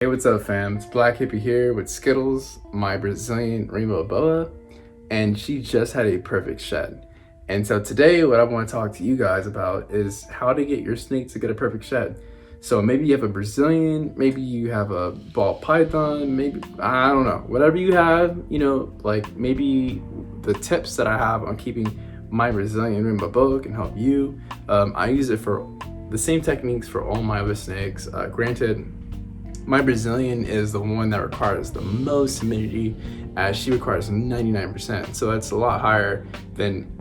Hey, what's up fam? It's Blkhippiee here with Skittles, my Brazilian Rainbow Boa, and she just had a perfect shed. And so today what I want to talk to you guys about is how to get your snake to get a perfect shed. So maybe you have a Brazilian, maybe you have a ball python, maybe, I don't know, whatever you have, like maybe the tips that I have on keeping my Brazilian Rainbow Boa can help you. I use it for the same techniques for all my other snakes. Granted, my Brazilian is the one that requires the most humidity, as she requires 99%. So that's a lot higher than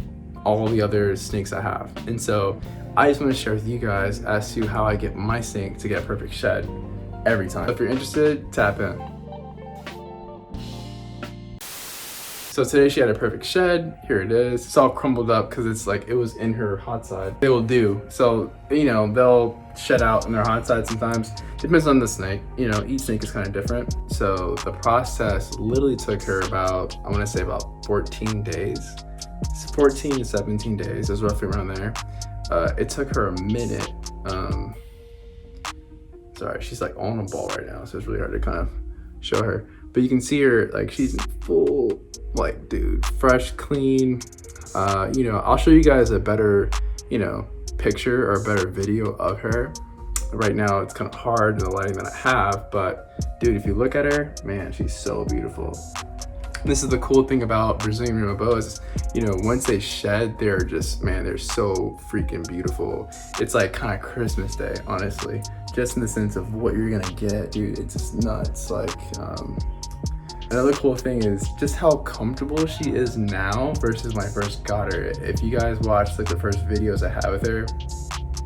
all the other snakes I have. And so I just want to share with you guys as to how I get my snake to get a perfect shed every time. So if you're interested, tap in. So today she had a perfect shed. Here it is. It's all crumbled up because it's like it was in her hot side. They will do. So, they'll shed out in their hot side sometimes. Depends on the snake. Each snake is kind of different. So the process literally took her about, I want to say about 14 days. 14 to 17 days is roughly around there. It took her a minute. Sorry, she's like on a ball right now, so it's really hard to kind of show her. But you can see her, like, she's in full, like, dude, fresh, clean. I'll show you guys a better, picture or a better video of her. Right now, it's kind of hard in the lighting that I have, but dude, if you look at her, man, she's so beautiful. This is the cool thing about Brazilian Rainbow Boas, once they shed, they're just, man, they're so freaking beautiful. It's like kind of Christmas Day, honestly, just in the sense of what you're gonna get, dude. It's just nuts. Like, another cool thing is just how comfortable she is now versus when I first got her. If you guys watched like the first videos I had with her,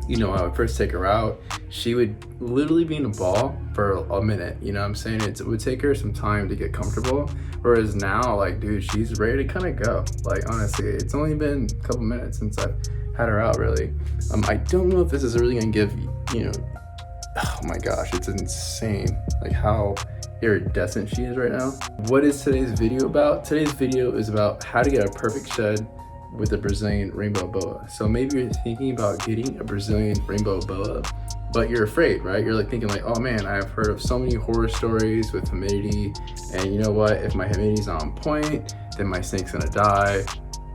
I would first take her out. She would literally be in a ball for a minute, what I'm saying? It would take her some time to get comfortable. Whereas now, like, dude, she's ready to kind of go. Like, honestly, it's only been a couple minutes since I've had her out, really. I don't know if this is really gonna give, oh my gosh, it's insane. Like how iridescent she is right now. What is today's video about? Today's video is about how to get a perfect shed with a Brazilian Rainbow Boa. So maybe you're thinking about getting a Brazilian Rainbow Boa, but you're afraid, right? You're like thinking like, oh man, I've heard of so many horror stories with humidity, and you know what? If my humidity's not on point, then my snake's gonna die.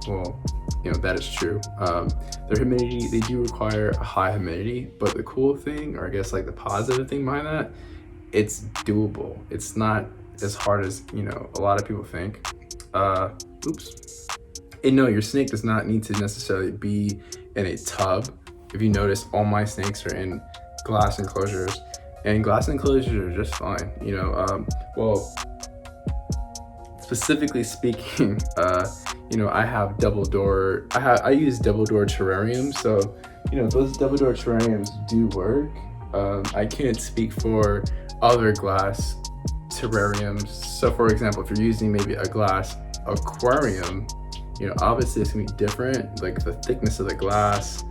Well, that is true. Their humidity, they do require a high humidity, but the cool thing, or I guess like the positive thing behind that, it's doable. It's not as hard as, a lot of people think. And no, your snake does not need to necessarily be in a tub. If you notice, all my snakes are in glass enclosures, and glass enclosures are just fine. Well, specifically speaking, I have double door. I use double door terrariums, so those double door terrariums do work. I can't speak for other glass terrariums. So, for example, if you're using maybe a glass aquarium, obviously it's gonna be different, like the thickness of the glass,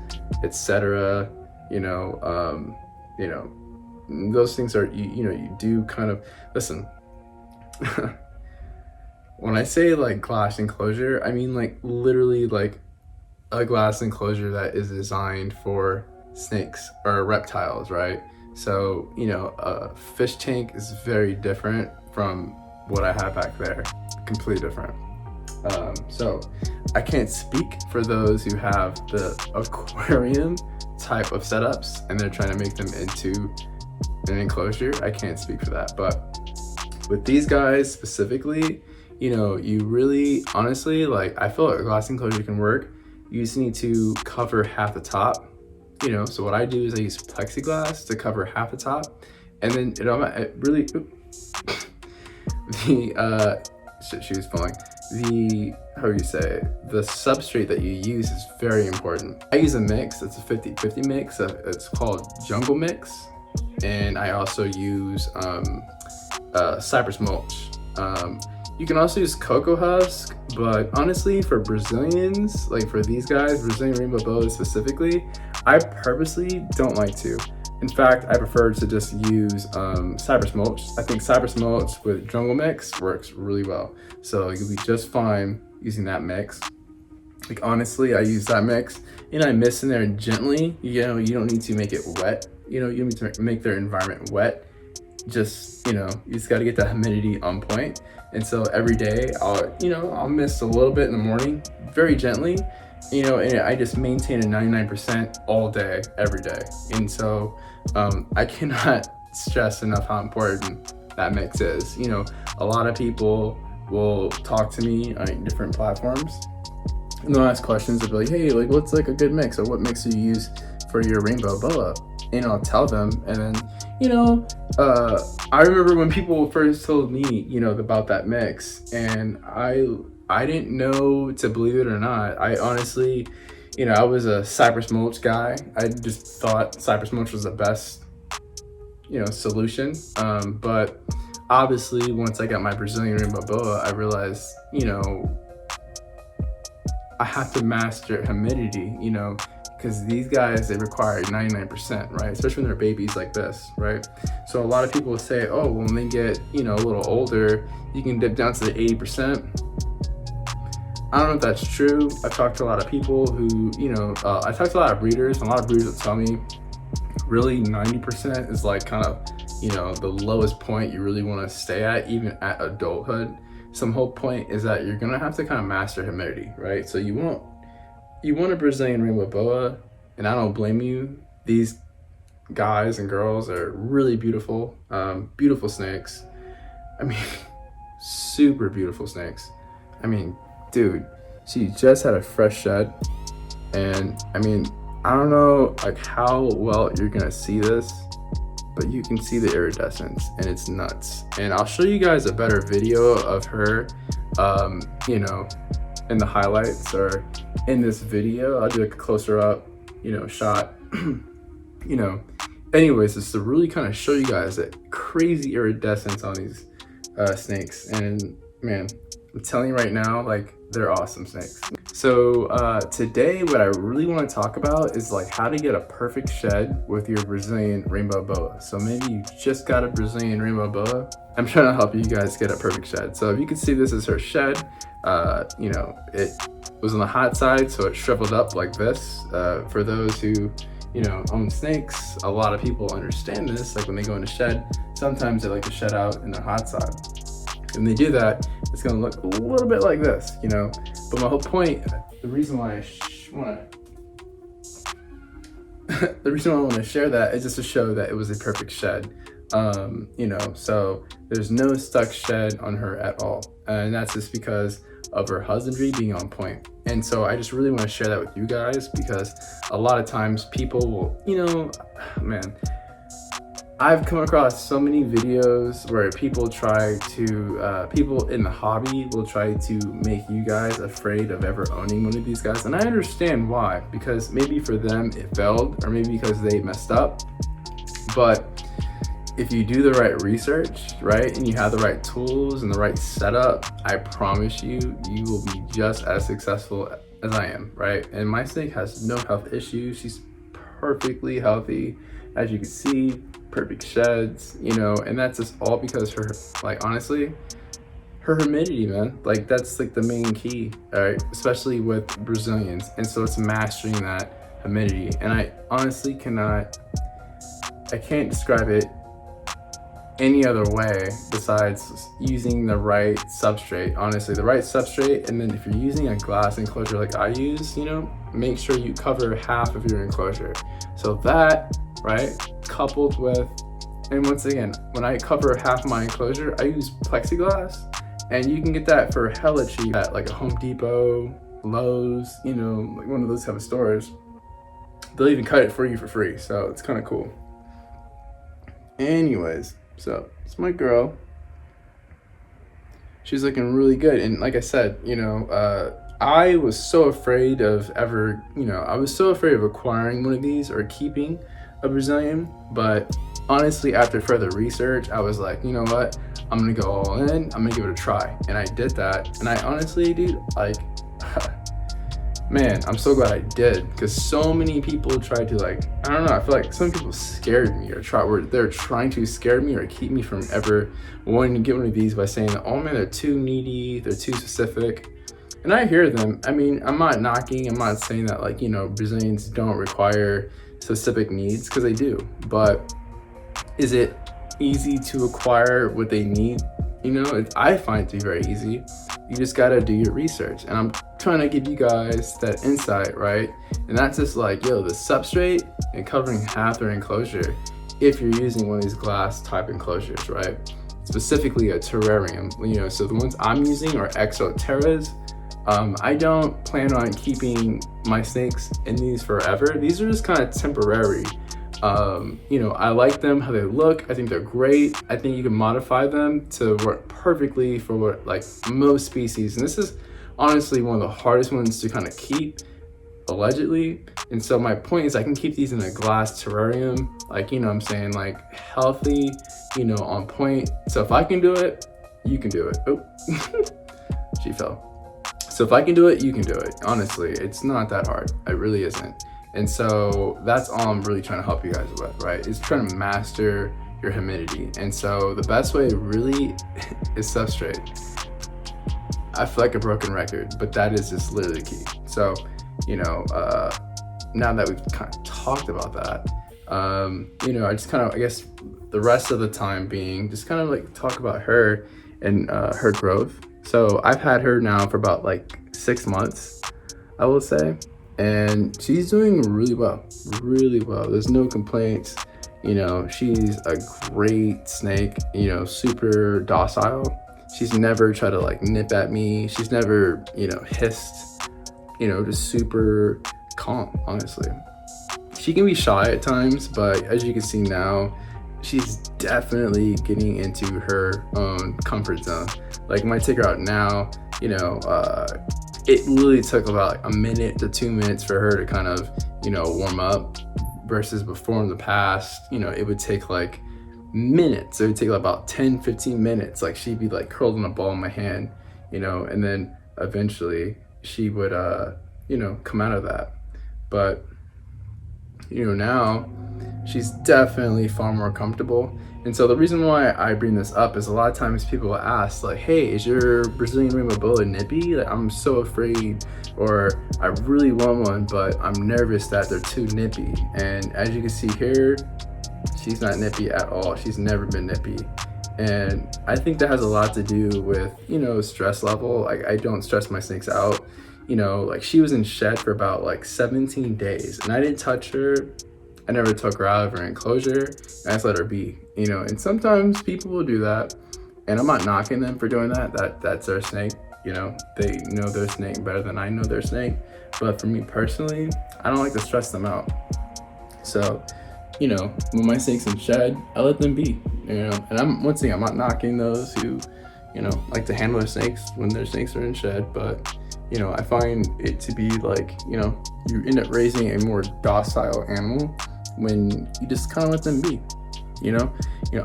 etc. Those things are, you do kind of, listen, when I say like glass enclosure, I mean like literally like a glass enclosure that is designed for snakes or reptiles, right? So, a fish tank is very different from what I have back there, completely different. So I can't speak for those who have the aquarium type of setups and they're trying to make them into an enclosure. I can't speak for that, but with these guys specifically, you really, honestly, like, I feel like a glass enclosure can work. You just need to cover half the top, so what I do is I use plexiglass to cover half the top, and then it really, she was falling. The substrate that you use is very important. I use a mix. It's a 50-50 mix. It's called Jungle Mix, and I also use cypress mulch. You can also use cocoa husk, but honestly, for Brazilians, like for these guys, Brazilian Rainbow Boa specifically, I purposely don't like to. In fact, I prefer to just use cypress mulch. I think cypress mulch with Jungle Mix works really well. So you'll be just fine using that mix. Like, honestly, I use that mix and I mix in there gently. You don't need to make it wet. You don't need to make their environment wet. just, you just got to get that humidity on point. And so every day I'll mist a little bit in the morning, very gently, and I just maintain a 99% all day, every day. And so I cannot stress enough how important that mix is. A lot of people will talk to me on different platforms and they'll ask questions. They'll be like, hey, like, what's like a good mix, or what mix do you use for your Rainbow Boa? And I'll tell them, and then I remember when people first told me about that mix, and I didn't know to believe it or not. I honestly, I was a cypress mulch guy. I just thought cypress mulch was the best solution, but obviously once I got my Brazilian Rainbow Boa, I realized I have to master humidity, because these guys, they require 99%, right? Especially when they're babies like this, right? So a lot of people will say, oh, when they get, a little older, you can dip down to the 80%. I don't know if that's true. I've talked to a lot of people who, I talked to a lot of breeders, and a lot of breeders will tell me really 90% is like kind of, the lowest point you really want to stay at, even at adulthood. Some whole point is that you're gonna have to kind of master humidity, right? So you want a Brazilian Rainbow Boa, and I don't blame you. These guys and girls are really beautiful, beautiful snakes. I mean, super beautiful snakes. I mean, dude, she just had a fresh shed, and I mean, I don't know like how well you're gonna see this, but you can see the iridescence, and it's nuts. And I'll show you guys a better video of her, in the highlights or in this video. I'll do a closer up, shot, anyways, just to really kind of show you guys that crazy iridescence on these snakes. And man, I'm telling you right now, like, they're awesome snakes. So today what I really want to talk about is like how to get a perfect shed with your Brazilian Rainbow Boa. So maybe you just got a Brazilian Rainbow Boa. I'm trying to help you guys get a perfect shed. So if you can see, this is her shed. It was on the hot side, so it shriveled up like this. For those who own snakes, a lot of people understand this. Like when they go in a shed, sometimes they like to shed out in the hot side. When they do that, it's gonna look a little bit like this, But my whole point, the reason why I want to share that is just to show that it was a perfect shed. So there's no stuck shed on her at all, and that's just because of her husbandry being on point. And so I just really want to share that with you guys, because a lot of times people will, man, I've come across so many videos where people in the hobby will try to make you guys afraid of ever owning one of these guys. And I understand why, because maybe for them it failed, or maybe because they messed up. But if you do the right research, right, and you have the right tools and the right setup, I promise you, you will be just as successful as I am, right? And my snake has no health issues. She's perfectly healthy, as you can see. Perfect sheds, and that's just all because honestly, her humidity, man. Like, that's like the main key, all right, especially with Brazilians. And so it's mastering that humidity. And I honestly can't describe it any other way besides using the right substrate. Honestly, the right substrate. And then if you're using a glass enclosure like I use, make sure you cover half of your enclosure. So that, right, coupled with, and once again, when I cover half my enclosure, I use plexiglass, and you can get that for hella cheap at like a Home Depot, Lowe's, like one of those type of stores. They'll even cut it for you for free, so it's kind of cool. Anyways, so it's my girl. She's looking really good, and like I said, I was so afraid of acquiring one of these or keeping a Brazilian, but honestly, after further research, I was like, you know what, I'm gonna go all in, I'm gonna give it a try. And I did that, and I honestly, dude, like, man, I'm so glad I did, because so many people tried to, like, I don't know, I feel like some people scared me, or they're trying to scare me or keep me from ever wanting to get one of these by saying that, oh man, they're too needy, they're too specific. And I hear them. I mean, I'm not saying that, like, Brazilians don't require specific needs, because they do. But is it easy to acquire what they need. You know, I find it to be very easy. You just gotta do your research, and I'm trying to give you guys that insight, right? And that's just like, yo, the substrate and covering half their enclosure if you're using one of these glass type enclosures, right? Specifically a terrarium, you know, so the ones I'm using are exoterras. I don't plan on keeping my snakes in these forever. These are just kind of temporary. You know, I like them, how they look. I think they're great. I think you can modify them to work perfectly for what, like, most species. And this is honestly one of the hardest ones to kind of keep, allegedly. And so my point is I can keep these in a glass terrarium, like, you know what I'm saying, like healthy, you know, on point. So if I can do it, you can do it. Oh, she fell. So if I can do it, you can do it. Honestly, it's not that hard. It really isn't. And so that's all I'm really trying to help you guys with, right? Is trying to master your humidity. And so the best way really is substrate. I feel like a broken record, but that is just literally key. So, you know, now that we've kind of talked about that, you know, I just kind of, I guess the rest of the time being just kind of like talk about her and her growth. So I've had her now for about like 6 months, I will say. And she's doing really well, really well. There's no complaints. You know, she's a great snake, you know, super docile. She's never tried to like nip at me. She's never, you know, hissed, you know, just super calm, honestly. She can be shy at times, but as you can see now, she's definitely getting into her own comfort zone. Like when I take her out now, you know, it literally took about a minute to 2 minutes for her to kind of, you know, warm up, versus before in the past, you know, it would take like minutes. It would take about 10-15 minutes. Like she'd be like curled in a ball in my hand, you know, and then eventually she would, you know, come out of that. But, you know, now she's definitely far more comfortable. And so the reason why I bring this up is a lot of times people ask like, hey, is your Brazilian Rainbow Boa nippy? Like, I'm so afraid, or I really want one, but I'm nervous that they're too nippy. And as you can see here, she's not nippy at all. She's never been nippy. And I think that has a lot to do with, you know, stress level. Like I don't stress my snakes out. You know, like she was in shed for about like 17 days and I didn't touch her. I never took her out of her enclosure. I just let her be, you know, and sometimes people will do that. And I'm not knocking them for doing that. That's their snake, you know, they know their snake better than I know their snake. But for me personally, I don't like to stress them out. So, you know, when my snake's in shed, I let them be, you know, and once again, I'm not knocking those who, you know, like to handle their snakes when their snakes are in shed, but you know, I find it to be like, you know, you end up raising a more docile animal when you just kind of let them be, you know,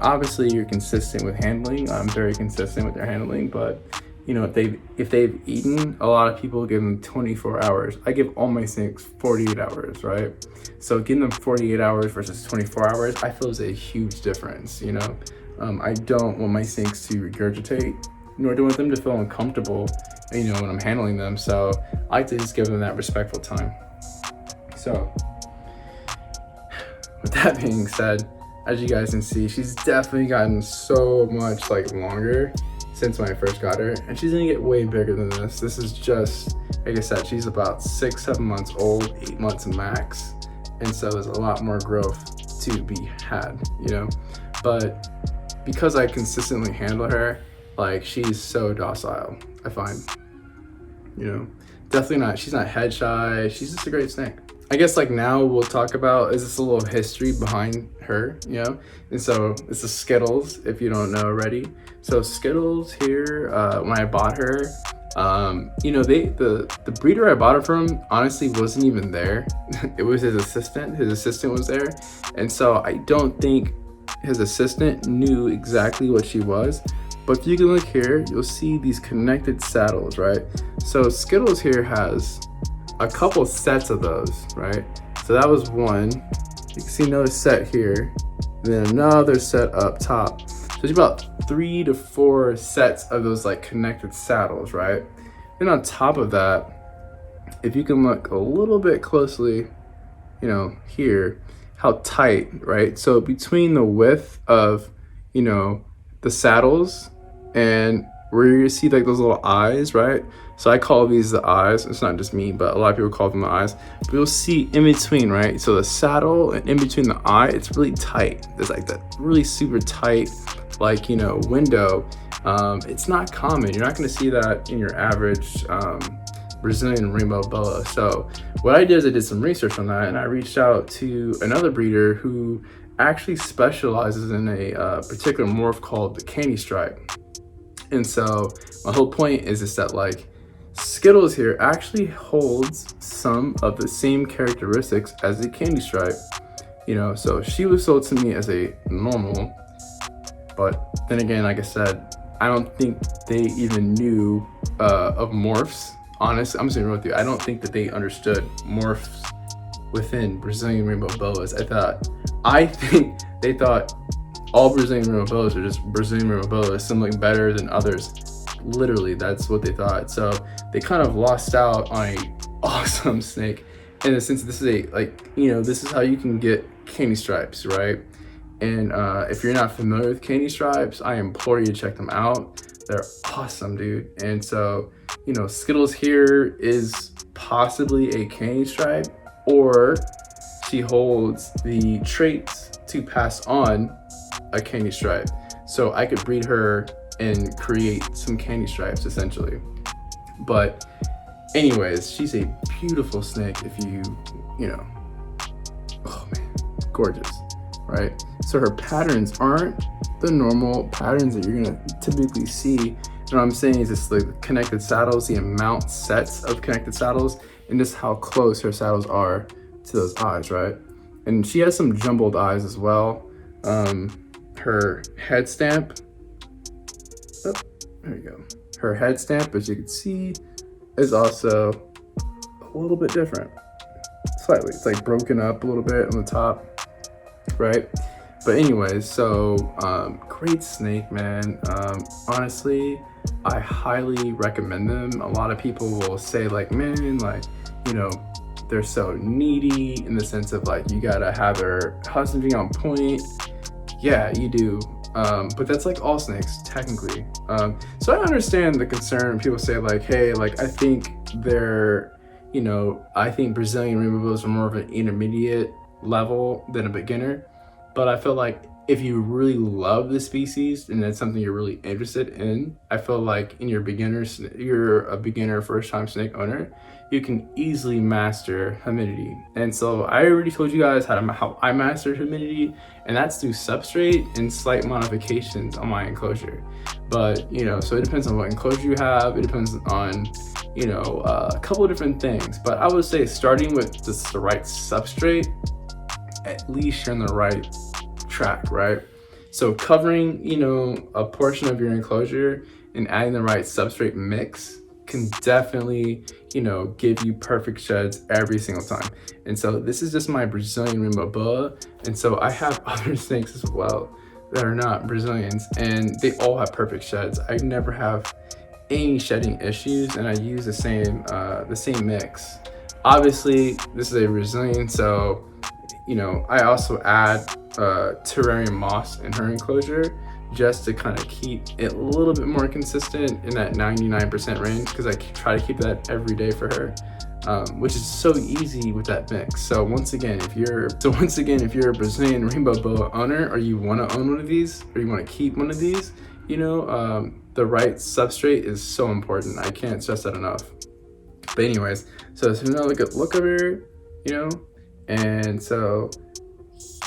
obviously you're consistent with handling. I'm very consistent with their handling, but you know, if they've eaten, a lot of people give them 24 hours. I give all my snakes 48 hours, right? So giving them 48 hours versus 24 hours, I feel is a huge difference, you know? I don't want my snakes to regurgitate, nor do I want them to feel uncomfortable, you know, when I'm handling them. So I like to just give them that respectful time. So with that being said, as you guys can see, she's definitely gotten so much like longer since when I first got her, and she's gonna get way bigger than this. This is just, like I said, she's about 6-7 months old, 8 months max, and so there's a lot more growth to be had, you know. But because I consistently handle her, like she's so docile, I find, you know. Definitely not, she's not head shy, she's just a great snake. I guess like now we'll talk about is this a little history behind her, you know. And so this is Skittles, if you don't know already. So Skittles here, when I bought her, you know, the breeder I bought her from honestly wasn't even there. It was his assistant. His assistant was there, and so I don't think his assistant knew exactly what she was. But if you can look here, you'll see these connected saddles, right? So Skittles here has a couple sets of those, right? So that was one. You can see another set here, then another set up top. So there's about 3 to 4 sets of those like connected saddles, right? Then on top of that, if you can look a little bit closely, you know, here, how tight, right? So between the width of, you know, the saddles, and where you see like those little eyes, right? So I call these the eyes. It's not just me, but a lot of people call them the eyes. But you'll see in between, right? So the saddle and in between the eye, it's really tight. There's like that really super tight, like, you know, window. It's not common. You're not going to see that in your average Brazilian Rainbow Boa. So what I did is I did some research on that, and I reached out to another breeder who actually specializes in a particular morph called the candy stripe. And so my whole point is that like Skittles here actually holds some of the same characteristics as the candy stripe, you know. So she was sold to me as a normal, but then again, like I said, I don't think they even knew of morphs. Honestly, I'm just gonna be real with you. I don't think that they understood morphs within Brazilian Rainbow Boas. I think they thought all Brazilian Rainbow Boas are just Brazilian Rainbow Boas, some look better than others. Literally, that's what they thought. So they kind of lost out on a awesome snake in the sense that this is a, like, you know, this is how you can get candy stripes, right? And if you're not familiar with candy stripes, I implore you to check them out. They're awesome, dude. And so, you know, Skittles here is possibly a candy stripe, or she holds the traits to pass on a candy stripe. So I could breed her and create some candy stripes essentially. But anyways, she's a beautiful snake. If you know, oh man, gorgeous, right? So her patterns aren't the normal patterns that you're gonna typically see. And what I'm saying is it's like connected saddles, the amount sets of connected saddles, and just how close her saddles are to those eyes, right? And she has some jumbled eyes as well. Her head stamp, oh, there you go. Her head stamp, as you can see, is also a little bit different. Slightly, it's like broken up a little bit on the top, right? But anyways, so great snake, man. Honestly, I highly recommend them. A lot of people will say like, man, like, you know, they're so needy in the sense of like, you gotta have their husbandry on point. Yeah, you do. But that's like all snakes, technically. So I understand the concern. People say like, hey, like, I think they're, you know, I think Brazilian Rainbow Boas are more of an intermediate level than a beginner. But I feel like if you really love the species and that's something you're really interested in, I feel like in you're a beginner first time snake owner, you can easily master humidity. And so I already told you guys how I master humidity, and that's through substrate and slight modifications on my enclosure. But, you know, so it depends on what enclosure you have. It depends on, you know, a couple of different things. But I would say starting with just the right substrate, at least you're on the right track, right? So covering, you know, a portion of your enclosure and adding the right substrate mix can definitely, you know, give you perfect sheds every single time. And so this is just my Brazilian Rainbow Boa, and so I have other snakes as well that are not Brazilians, and they all have perfect sheds. I never have any shedding issues, and I use the same mix. Obviously, this is a Brazilian, so, you know, I also add terrarium moss in her enclosure just to kind of keep it a little bit more consistent in that 99% range, because I try to keep that every day for her, which is so easy with that mix. So once again, if you're a Brazilian Rainbow Boa owner, or you want to own one of these, or you want to keep one of these, you know, the right substrate is so important. I can't stress that enough. But anyways, so there's another good look over here, you know, and so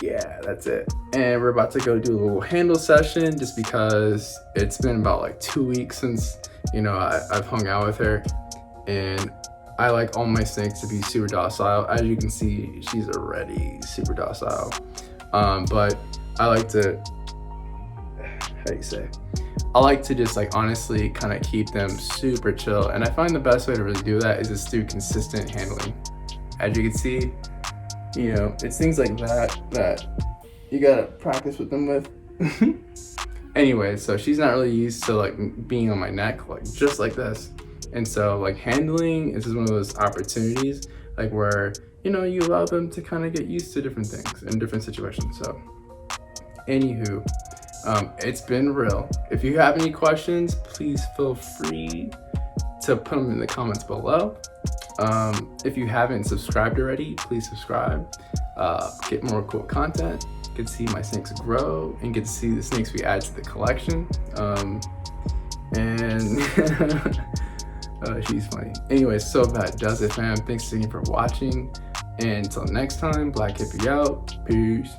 yeah, that's it. And we're about to go do a little handle session, just because it's been about like 2 weeks since, you know, I've hung out with her, and I like all my snakes to be super docile. As you can see, she's already super docile. But I like to, I like to just like honestly kind of keep them super chill. And I find the best way to really do that is just through consistent handling. As you can see, you know, it's things like that you gotta practice with them with. Anyway, so she's not really used to like being on my neck, like just like this. And so like handling is just one of those opportunities like where, you know, you allow them to kind of get used to different things in different situations. So anywho, It's been real. If you have any questions, please feel free to put them in the comments below. If you haven't subscribed already, please subscribe. Get more cool content. Get to see my snakes grow and get to see the snakes we add to the collection. And she's funny. Anyways, so that does it, fam. Thanks again for watching. And until next time, Blkhippiee out. Peace.